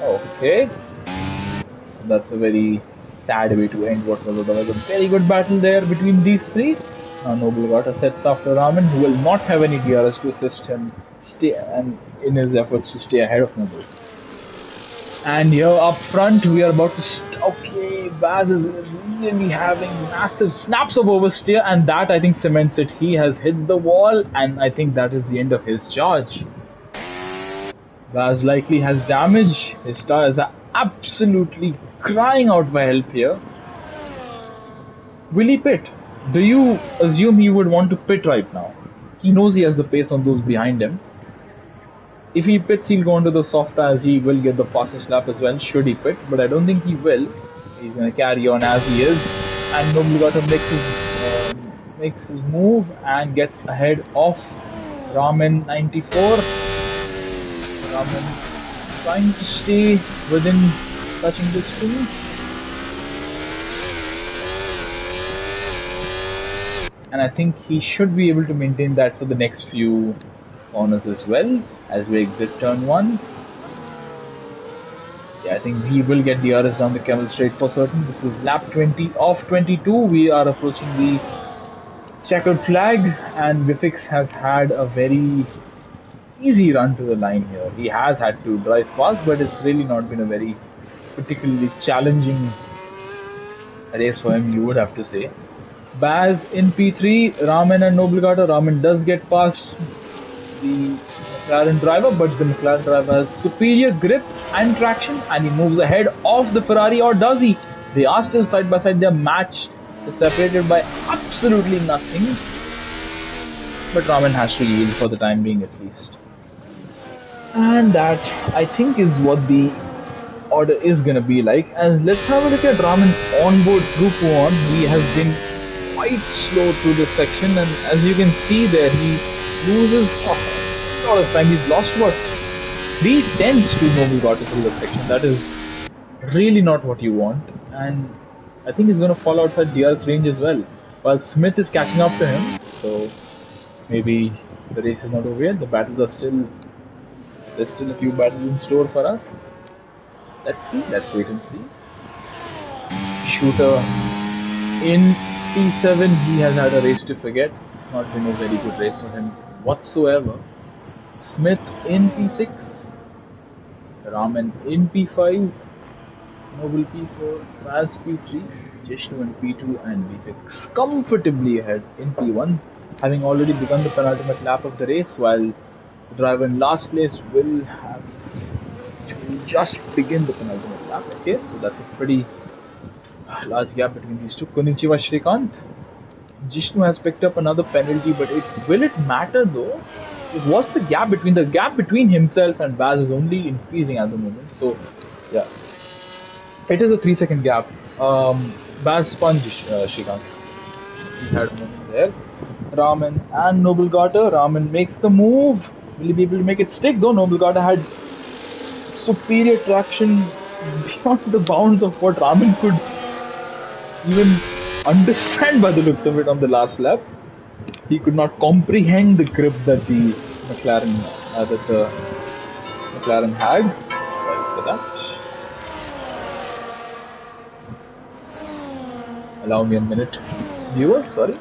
Okay. So that's a very sad way to end what was otherwise a very good battle there between these three. Now Noble Garter sets after Raman, who will not have any DRS to assist him in his efforts to stay ahead of Noble. And here up front, we are about to... Okay, Baz is really having massive snaps of oversteer, and that I think cements it. He has hit the wall, and I think that is the end of his charge. Baz likely has damage. His tires are absolutely crying out for help here. Will he pit? Do you assume he would want to pit right now? He knows he has the pace on those behind him. If he pits, he'll go onto the soft tires. He will get the fastest lap as well, should he pit, but I don't think he will. He's going to carry on as he is. And Noble Garter makes his move and gets ahead of Raman 94. Raman trying to stay within touching distance. And I think he should be able to maintain that for the next few corners as well as we exit turn 1. Yeah, I think he will get DRS down the camel straight for certain. This is lap 20 of 22. We are approaching the checkered flag, and Vfix has had a very easy run to the line here. He has had to drive fast, but it's really not been a very particularly challenging race for him, you would have to say. Baz in P3, Raman and Noble Garter. Raman does get past the McLaren driver, but the McLaren driver has superior grip and traction, and he moves ahead of the Ferrari, or does he? They are still side by side, they're matched, they're separated by absolutely nothing, but Raman has to yield for the time being at least. And that, I think, is what the order is going to be like. And let's have a look at Raman's onboard throughput. He has been quite slow through this section, and as you can see there, he loses a lot of time. He's lost what, 3/10 to Noble Gauta through the section. That is really not what you want, and I think he's going to fall outside DR's range as well, while Smith is catching up to him. So maybe the race is not over yet. The battles are still, there's still a few battles in store for us. Let's see, let's wait and see. Shooter in P7, he has had a race to forget. It's not been a very good race for him whatsoever. Smith in P6, Raman in P5, Noble P4, Vaz P3, Jishnu in P2, and Vfix comfortably ahead in P1, having already begun the penultimate lap of the race, while the driver in last place will have just begin the penultimate lap. Okay, so that's a pretty large gap between these two. Konnichiwa Shrikant. Jishnu has picked up another penalty, but will it matter though? What's the gap between himself and Baz is only increasing at the moment. So yeah, it is a 3-second gap. Baz spun Shrikant. He had a moment there. Raman and Noble Gauta. Raman makes the move. Will he be able to make it stick though? Noble Gauta had superior traction beyond the bounds of what Raman could even understand by the looks of it on the last lap. He could not comprehend the grip that the McLaren had. Sorry for that. Allow me a minute, viewers. Sorry.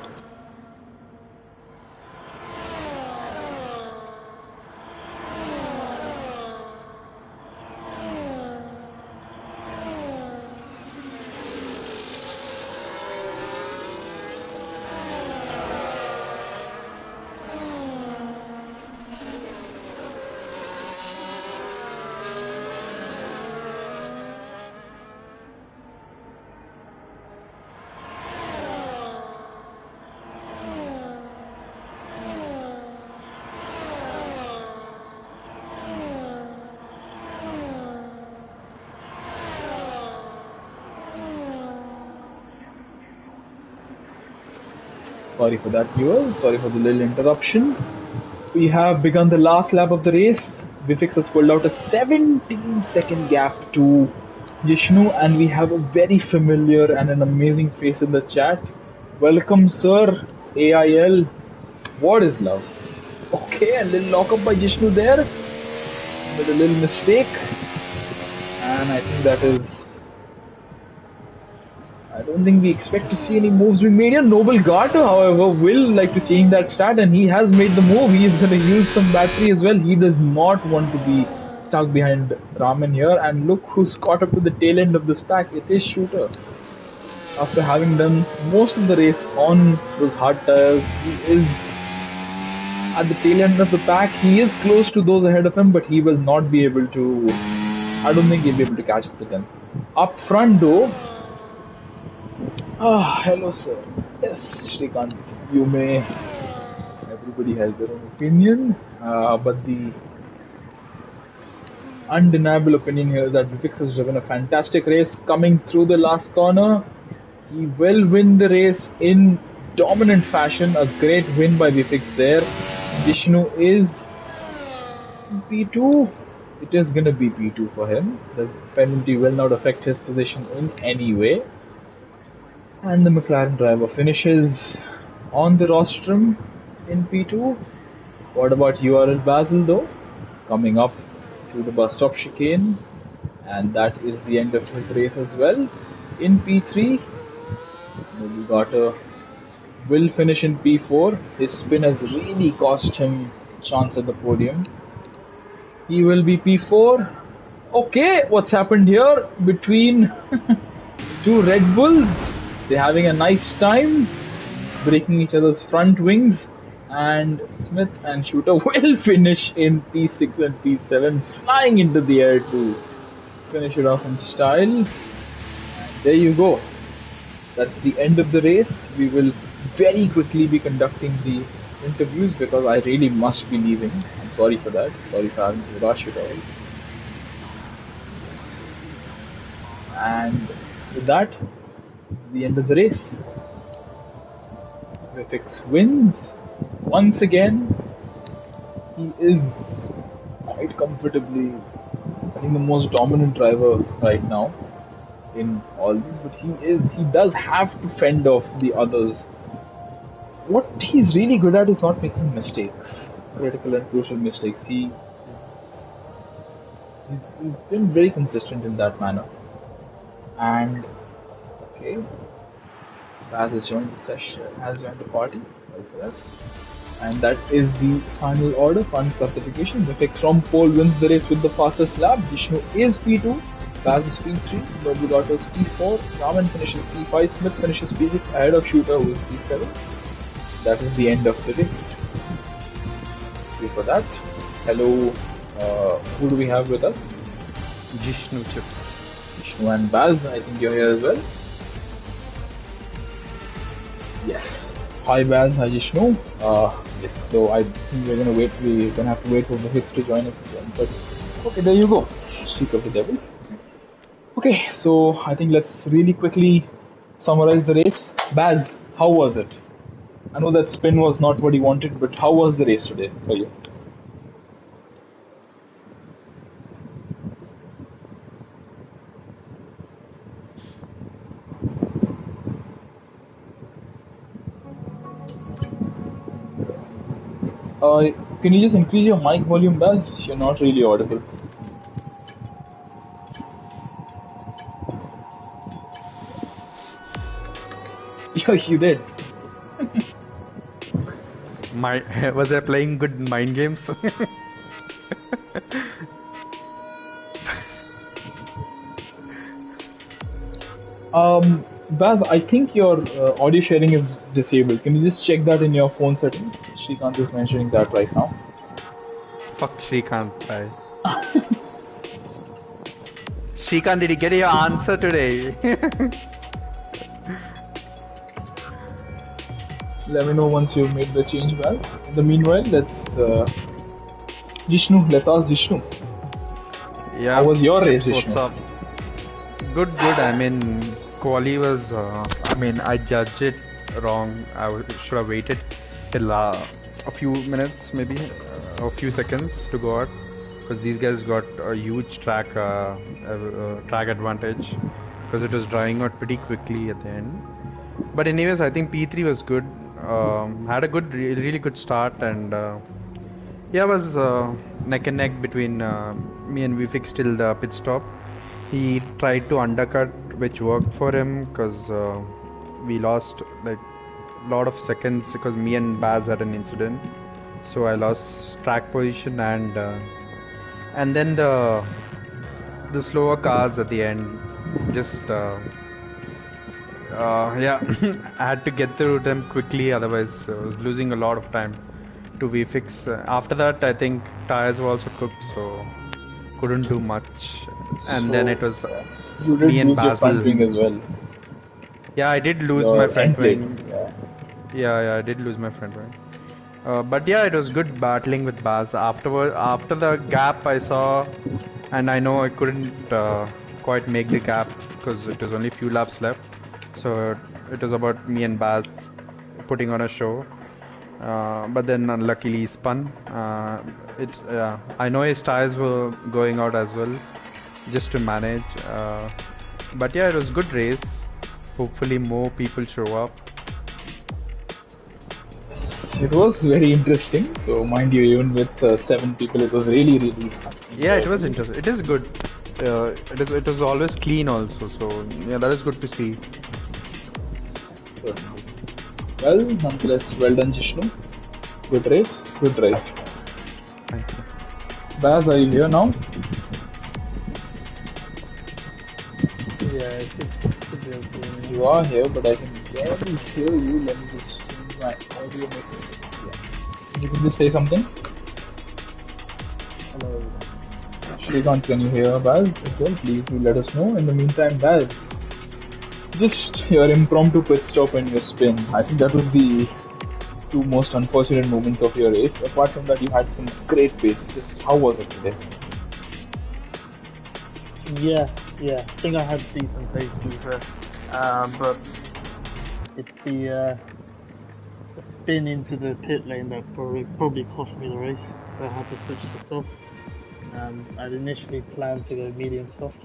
Sorry for that, viewers. Sorry for the little interruption. We have begun the last lap of the race. Vfix has pulled out a 17-second gap to Jishnu, and we have a very familiar and an amazing face in the chat. Welcome, sir. AIL. What is love? Okay, a little lockup by Jishnu there, with a little mistake, and I think that is. I don't think we expect to see any moves being made here. Noble Gauta, however, will like to change that stat, and he has made the move. He is going to use some battery as well. He does not want to be stuck behind Raman here, and look who's caught up to the tail end of this pack. It is Shooter. After having done most of the race on those hard tires, he is at the tail end of the pack. He is close to those ahead of him, but he will not be able to. I don't think he'll be able to catch up to them. Up front though. Hello sir. Yes, Shrikant, you may. Everybody has their own opinion, but the undeniable opinion here is that Vfix has driven a fantastic race coming through the last corner. He will win the race in dominant fashion. A great win by Vfix there. Jishnu is P2. It is going to be P2 for him. The penalty will not affect his position in any way. And the McLaren driver finishes on the rostrum in P2. What about URL Basel though? Coming up to the bus stop chicane. And that is the end of his race as well. In P3, Noble Gauta will finish in P4. His spin has really cost him a chance at the podium. He will be P4. Okay, what's happened here between two Red Bulls? They're having a nice time, breaking each other's front wings, And Smith and Shooter will finish in P6 and P7, flying into the air to finish it off in style. And there you go. That's the end of the race. We will very quickly be conducting the interviews because I really must be leaving. I'm sorry for that. Sorry for having to rush it all. And with that, it's the end of the race. Vifix wins once again. He is quite comfortably, I think, the most dominant driver right now in all this, but he does have to fend off the others. What he's really good at is not making mistakes, critical and crucial mistakes. He's been very consistent in that manner. And okay, Baz has joined the session, has joined the party. Sorry for that. And that is the final order, final classification. Vifix from pole wins the race with the fastest lap. Vishnu is P2, Baz is P3, Nobugato is P4, Raman finishes P5, Smith finishes P6 ahead of Shooter who is P7. That is the end of the race. Thank you for that. Hello, who do we have with us? Jishnu Chips. Vishnu and Baz, I think you're here as well. Yes. Hi Baz, hi Jishnu. Yes, so I think we're gonna have to wait for the Vifix to join us again. But okay, there you go. Streak of the devil. Okay, so I think let's really quickly summarize the race. Baz, how was it? I know that spin was not what he wanted, but how was the race today for you? Can you just increase your mic volume, Baz? You're not really audible. Yeah, you did. Was I playing good mind games? Baz, I think your audio sharing is disabled. Can you just check that in your phone settings? Shrikant is mentioning that right now. Fuck Shrikant, bye. Shrikant, did you get your answer today? Let me know once you've made the change, Baz. In the meanwhile, let's ask Jishnu. Yeah. How was your race, Jishnu? What's up? Good. I mean, quali was. I judged it wrong. I should have waited till a few minutes, maybe a few seconds to go out, because these guys got a huge track advantage, because it was drying out pretty quickly at the end. But anyways, I think P3 was good. Had a really good start, and yeah, it was neck and neck between me and Vifix till the pit stop. He tried to undercut, which worked for him, because we lost like a lot of seconds because me and Baz had an incident. So I lost track position, and then the slower cars at the end just yeah, I had to get through them quickly, otherwise I was losing a lot of time to Vifix. After that, I think tires were also cooked, so couldn't do much. And then it was you did me and lose your Basil. front wing as well. Yeah, I did lose Your my front end plate, wing. yeah. Yeah, I did lose my front wing. But yeah, it was good battling with Baz. After the gap I saw, and I know I couldn't quite make the gap because it was only a few laps left. So it was about me and Baz putting on a show. But then unluckily he spun. I know his tires were going out as well, just to manage. But yeah, it was a good race. Hopefully more people show up. It was very interesting. So mind you, even with 7 people, it was really fun. Yeah, it was interesting. It is good. It was always clean also. So yeah, that is good to see. Well, nonetheless, well done, Jishnu. Good race, good drive. Thank you. Baz, are you here now? Yeah, I should be okay. You are here, but I can barely hear you. Let me just change my audio mix. Yeah. You can just say something. Hello. Shrikant, can you hear Baz as well? Please do let us know. In the meantime, Baz, just your impromptu pit stop and your spin. I think that was the two most unfortunate moments of your race. Apart from that, you had some great pace. Just how was it today? Yeah. I think I had decent pace to be fair. But it's the spin into the pit lane that probably cost me the race. I had to switch to soft. I'd initially planned to go medium soft,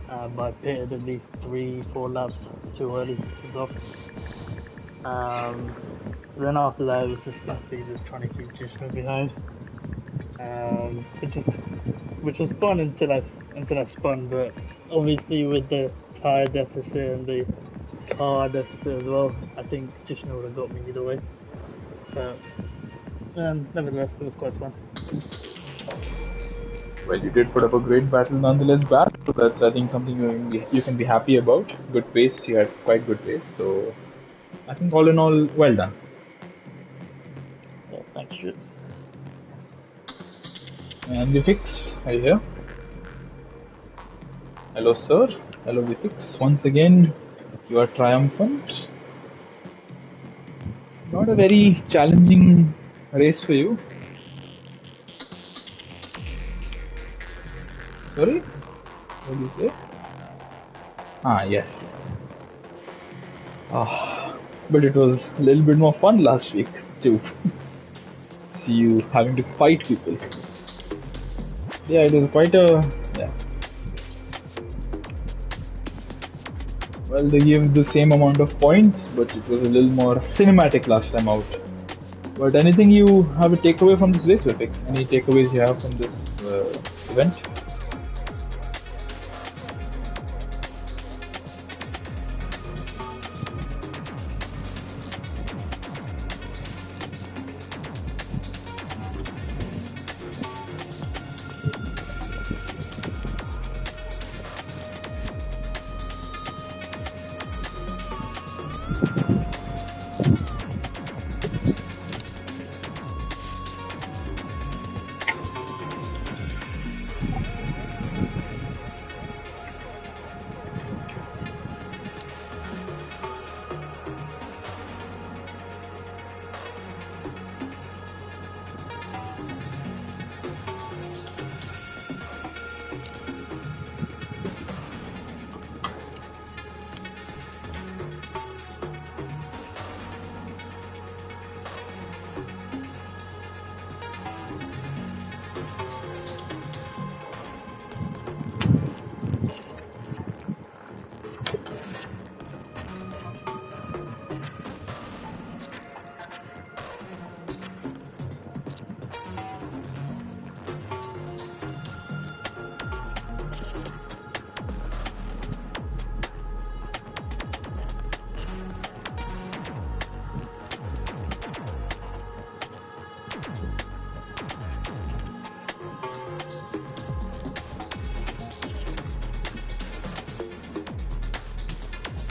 but I pitted at least 3-4 laps too early to go. Then after that, it was just simply just trying to keep Jishma behind, which was fun until I spun. But obviously with the tire deficit and the car deficit as well, I think Jishma would have got me either way. But nevertheless, it was quite fun. Well, you did put up a great battle nonetheless, Baz. So that's, I think, something you can be happy about. Good pace. You had quite good pace. So I think all in all, well done. Yeah, thanks, Strips. And Vifix, are you here? Hello, sir. Hello, Vifix. Once again, you are triumphant. Not a very challenging race for you. Sorry? What did you say? Yes. But it was a little bit more fun last week, too. See you having to fight people. Yeah, it was quite a... Yeah. Well, they gave the same amount of points, but it was a little more cinematic last time out. But anything you have a takeaway from this race, Vifix? Any takeaways you have from this event?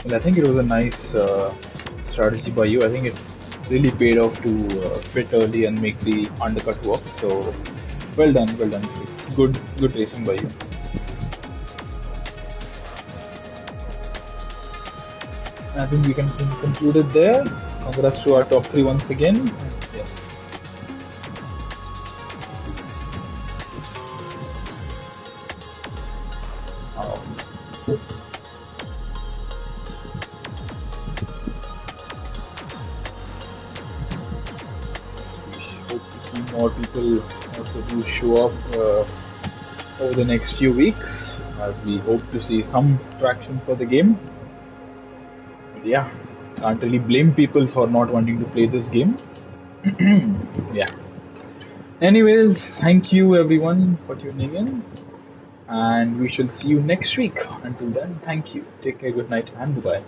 Well, I think it was a nice strategy by you. I think it really paid off to pit early and make the undercut work. So, well done, well done. It's good racing by you. I think we can conclude it there. Congrats to our top three once again. Yeah. Hope to see more people also do show up over the next few weeks, as we hope to see some traction for the game. But yeah, can't really blame people for not wanting to play this game. Yeah. Anyways, thank you everyone for tuning in, and we shall see you next week. Until then, thank you. Take care, good night, and goodbye.